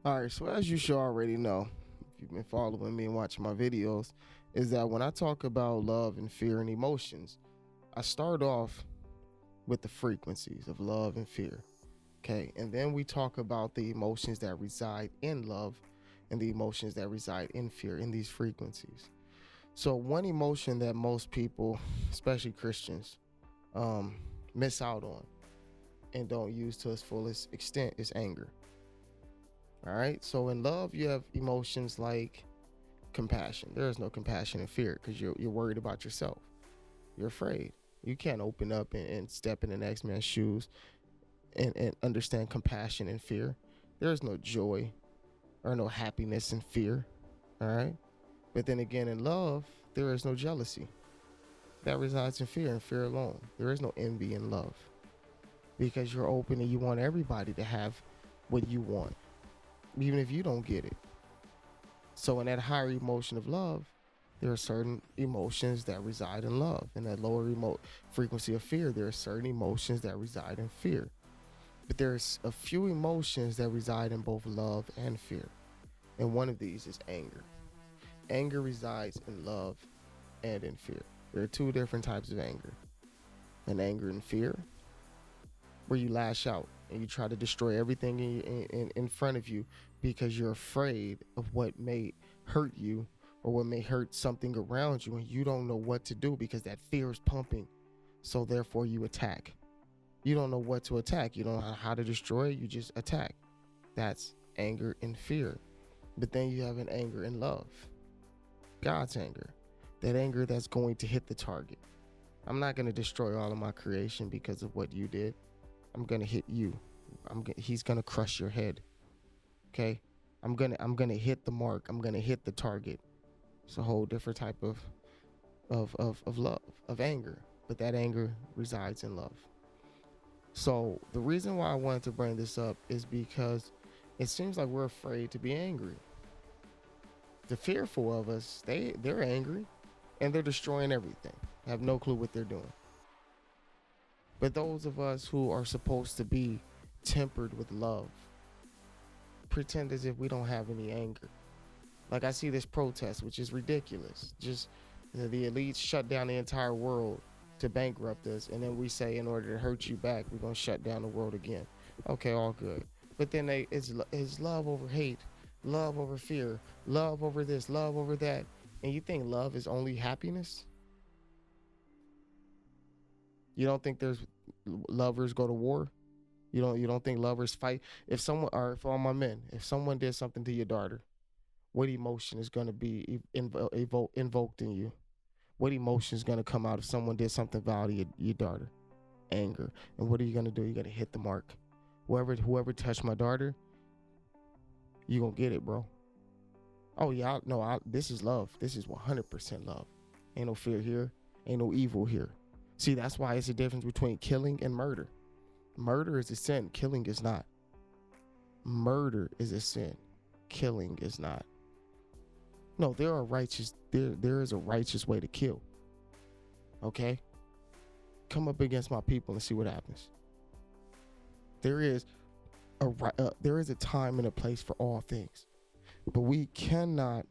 All right, so as you should already know, if you've been following me and watching my videos, is that when I talk about love and fear and emotions, I start off with the frequencies of love and fear. Okay, and then we talk about the emotions that reside in love and the emotions that reside in fear in these frequencies. So, one emotion that most people, especially Christians, um, miss out on and don't use to its fullest extent is anger. All right. So in love, you have emotions like compassion. There is no compassion and fear because you're worried about yourself. You're afraid. You can't open up and step in the next man's shoes and understand compassion and fear. There is no joy or no happiness in fear. All right. But then again, in love, there is no jealousy. That resides in fear and fear alone. There is no envy in love because you're open and you want everybody to have what you want, even if you don't get it. So in that higher emotion of love, there are certain emotions that reside in love. In that lower frequency of fear, there are certain emotions that reside in fear. But there's a few emotions that reside in both love and fear. And one of these is anger. Anger resides in love and in fear. There are two different types of anger. An anger and fear, where you lash out and you try to destroy everything in front of you because you're afraid of what may hurt you or what may hurt something around you, and you don't know what to do because that fear is pumping. So therefore you attack. You don't know what to attack. You don't know how to destroy it. You just attack. That's anger and fear. But then you have an anger and love. God's anger. That anger that's going to hit the target. I'm not going to destroy all of my creation because of what you did. I'm going to hit you. He's going to crush your head. Okay? I'm going to hit the mark. I'm going to hit the target. It's a whole different type of love, of anger. But that anger resides in love. So the reason why I wanted to bring this up is because it seems like we're afraid to be angry. The fearful of us, they're angry and they're destroying everything. Have no clue what they're doing. But those of us who are supposed to be tempered with love pretend as if we don't have any anger. Like I see this protest, which is ridiculous. Just the elites shut down the entire world to bankrupt us, and then we say in order to hurt you back, we're gonna shut down the world again. Okay, all good. But then it's love over hate, love over fear, love over this, love over that. And you think love is only happiness? You don't think there's lovers go to war? You don't think lovers fight? If someone, or for all my men, if someone did something to your daughter, what emotion is going to be invoked in you? What emotion is going to come out if someone did something vile to your daughter? Anger. And what are you going to do? You're going to hit the mark. Whoever touched my daughter, you going to get it, bro. Oh yeah, this is love. This is 100% love. Ain't no fear here. Ain't no evil here. See, that's why it's a difference between killing and murder. Murder is a sin. Killing is not. Murder is a sin. Killing is not. No, there is a righteous way to kill. Okay? Come up against my people and see what happens. There is a time and a place for all things. But we cannot,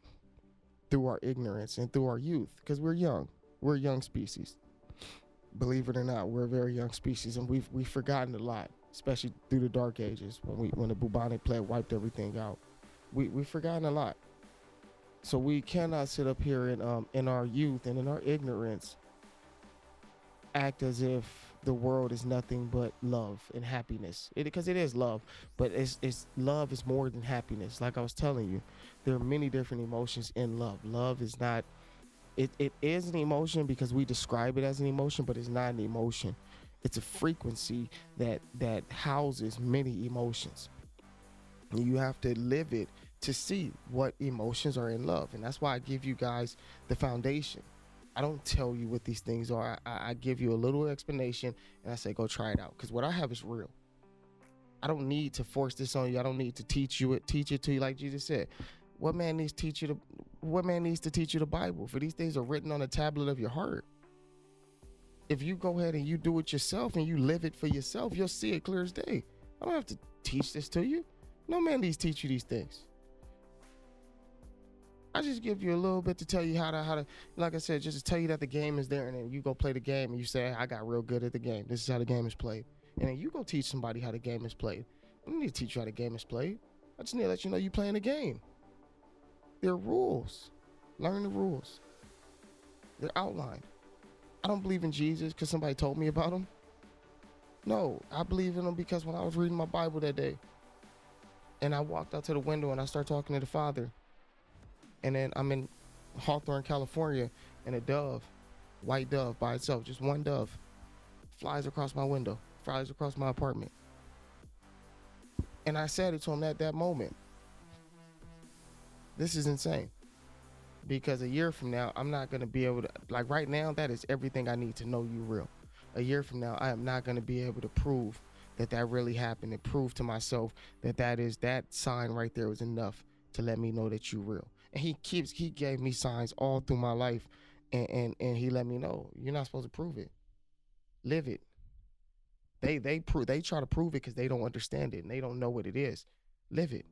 through our ignorance and through our youth, because we're young. We're a young species. Believe it or not, we're a very young species, and we've forgotten a lot, especially through the dark ages when the bubonic plague wiped everything out. We've forgotten a lot. So we cannot sit up here in our youth and in our ignorance act as if the world is nothing but love and happiness. Because it is love, but it's love is more than happiness. Like I was telling you, there are many different emotions in love. Love is not. It is an emotion because we describe it as an emotion, but it's not an emotion. It's a frequency that houses many emotions. You have to live it to see what emotions are in love. And that's why I give you guys the foundation. I don't tell you what these things are. I give you a little explanation and I say, go try it out. Because what I have is real. I don't need to force this on you. I don't need to teach it to you like Jesus said. What man needs to teach you the Bible? For these things are written on a tablet of your heart. If you go ahead and you do it yourself and you live it for yourself, you'll see it clear as day. I don't have to teach this to you. No man needs to teach you these things. I just give you a little bit to tell you how to, like I said, just to tell you that the game is there, and then you go play the game, and you say, I got real good at the game. This is how the game is played. And then you go teach somebody how the game is played. I don't need to teach you how the game is played. I just need to let you know you playing the game. There are rules. Learn the rules. They're outlined. I don't believe in Jesus because somebody told me about him. No, I believe in him because when I was reading my Bible that day, and I walked out to the window and I started talking to the Father, and then I'm in Hawthorne, California, and a dove, white dove by itself, just one dove, flies across my window, flies across my apartment. And I said it to him at that moment. This is insane. Because a year from now, I'm not going to be able to, like right now, that is everything I need to know you real. A year from now, I am not going to be able to prove that that really happened and prove to myself that that sign right there was enough to let me know that you real. And he gave me signs all through my life, and he let me know you're not supposed to prove it. Live it. They try to prove it because they don't understand it and they don't know what it is. Live it.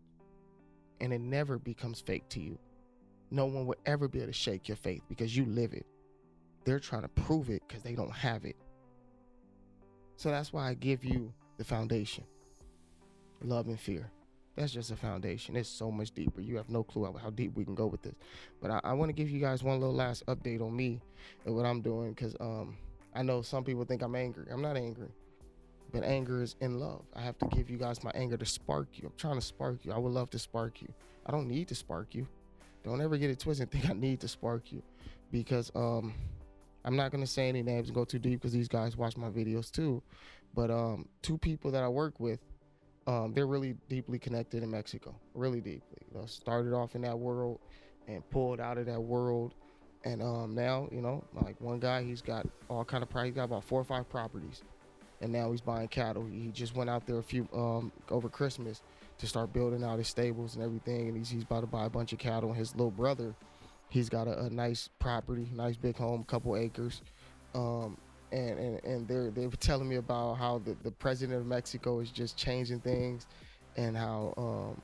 And it never becomes fake to you. No one would ever be able to shake your faith because you live it. They're trying to prove it because they don't have it. So that's why I give you the foundation. Love and fear. That's just a foundation. It's so much deeper. You have no clue how deep we can go with this. But I want to give you guys one little last update on me and what I'm doing, because I know some people think I'm angry. I'm not angry. But anger is in love. I have to give you guys my anger to spark you. I'm trying to spark you. I would love to spark you. I don't need to spark you. Don't ever get it twisted and think I need to spark you, because I'm not going to say any names and go too deep because these guys watch my videos too. But two people that I work with, they're really deeply connected in Mexico, really deeply. Started off in that world and pulled out of that world. And now, like one guy, he's got all kind of property. He's got about 4 or 5 properties. And now he's buying cattle. He just went out there over Christmas to start building out his stables and everything. And he's about to buy a bunch of cattle. And his little brother, he's got a nice property, nice big home, couple acres. And they were telling me about how the president of Mexico is just changing things, and how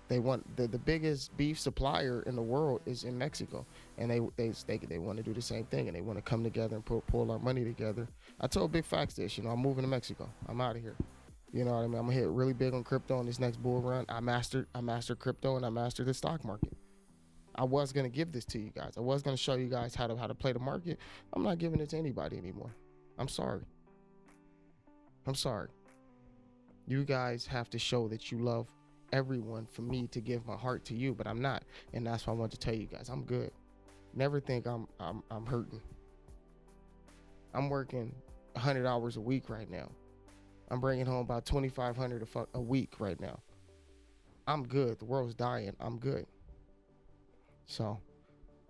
they want the biggest beef supplier in the world is in Mexico, and they want to do the same thing, and they want to come together and pull our money together. I told Big Facts this, I'm moving to Mexico. I'm out of here. You know what I mean? I'm gonna hit really big on crypto in this next bull run. I mastered crypto, and I mastered the stock market. I was gonna give this to you guys. I was gonna show you guys how to play the market. I'm not giving it to anybody anymore. I'm sorry. You guys have to show that you love everyone for me to give my heart to you, but I'm not. And that's why I want to tell you guys, I'm good. Never think I'm hurting. I'm working 100 hours a week right now. I'm bringing home about $2,500 a week right now. I'm good. The world's dying. I'm good. So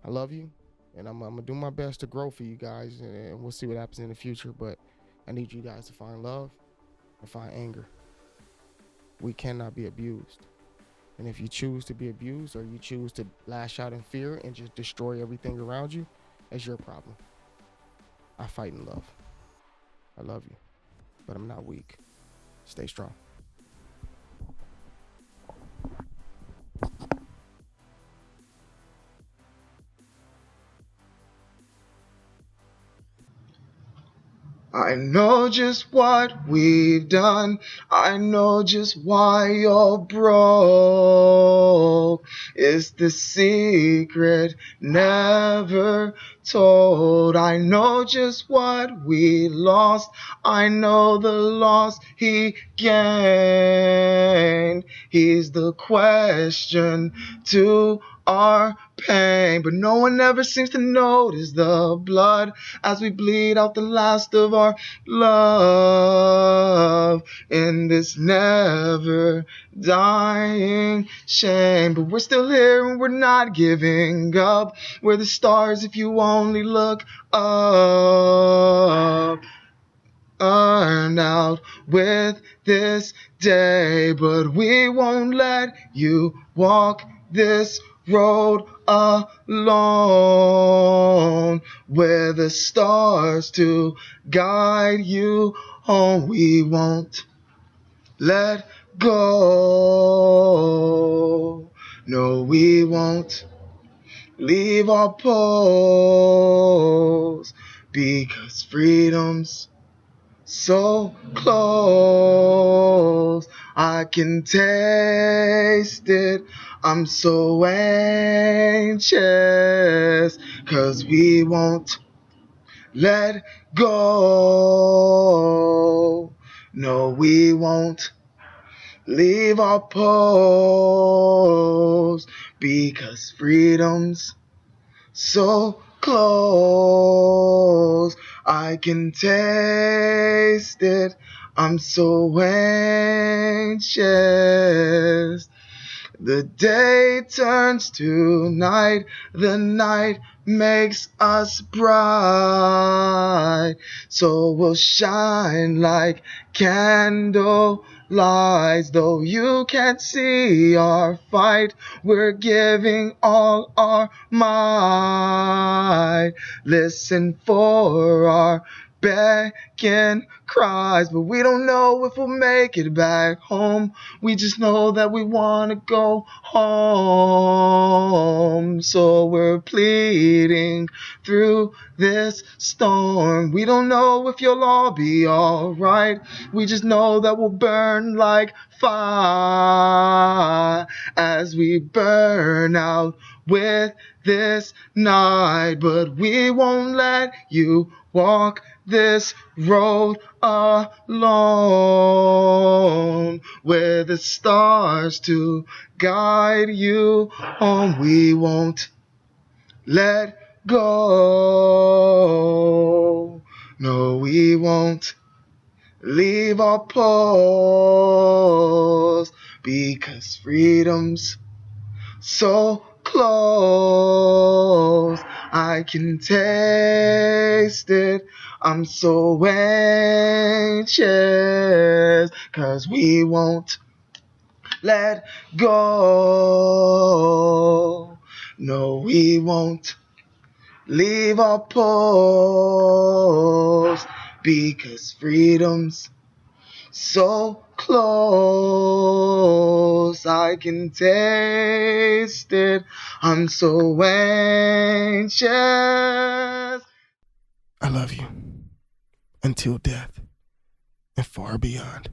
I love you, and I'm gonna do my best to grow for you guys, and we'll see what happens in the future. But I need you guys to find love and find anger. We cannot be abused. And if you choose to be abused, or you choose to lash out in fear and just destroy everything around you, that's your problem. I fight in love. I love you, but I'm not weak. Stay strong. I know just what we've done. I know just why you're broke. It's the secret never told. I know just what we lost. I know the loss he gained. He's the question to our pain, but no one ever seems to notice the blood as we bleed out the last of our love in this never dying shame. But we're still here and we're not giving up. We're the stars if you only look up. Earned out with this day, but we won't let you walk this road alone. We're the stars to guide you home. We won't let go. No, we won't leave our post because freedom's so close. I can taste it. I'm so anxious 'cause we won't let go. No, we won't leave our post because freedom's so close. I can taste it. I'm so anxious. The day turns to night, the night makes us bright, so we'll shine like candle lights. Though you can't see our fight, we're giving all our might. Listen for our beckon cries, but we don't know if we'll make it back home. We just know that we want to go home. So we're pleading through this storm. We don't know if you'll all be alright. We just know that we'll burn like fire as we burn out with this night. But we won't let you walk this road alone, with the stars to guide you home. We won't let go. No, we won't leave our post because freedom's so close. I can taste it. I'm so anxious 'cause we won't let go. No, we won't leave our post because freedom's so close. I can taste it. I'm so anxious. I love you until death and far beyond.